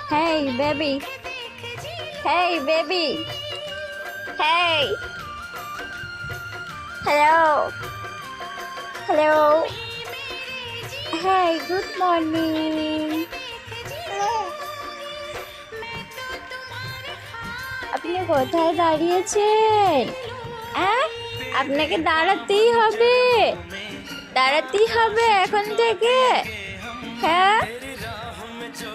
Hey, baby. Hey, baby. Hey. Hello. Hello. Hey, good morning. আপনি কোথায় দাঁড়িয়েছেন? আপনাকে দাঁড়াতেই হবে এখন থেকে। হ্যাঁ,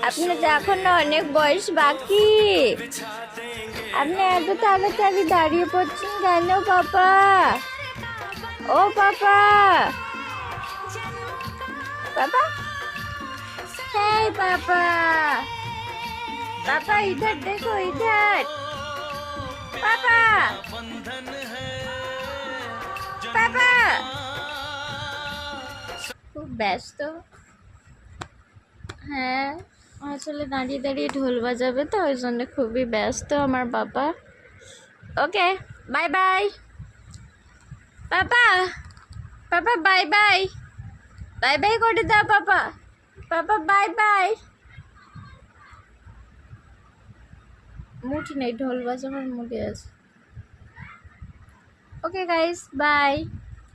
আপনার তো এখনো অনেক বয়স বাকি। আপনি এত তাড়াতাড়ি দাঁড়িয়ে পড়ছেন কেন পাপা? ও পাপা, पापा, हे पापा, पापा इधर देखो इधर, पापा, पापा। খুব ব্যস্ত। হ্যাঁ, আসলে দাঁড়িয়ে দাঁড়িয়ে ঢোল বাজাবে তো ওই জন্য খুবই ব্যস্ত আমার বাবা। ওকে, বাই বাই পাপা। পাপা বাই বাই, বাই বাই করে দাও পাপা। পাপা বাই বাই। মুড নেই, ঢোল বাজানোর মুডে আছে। ওকে গাইস, বাই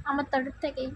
আমার তরফ থেকেই।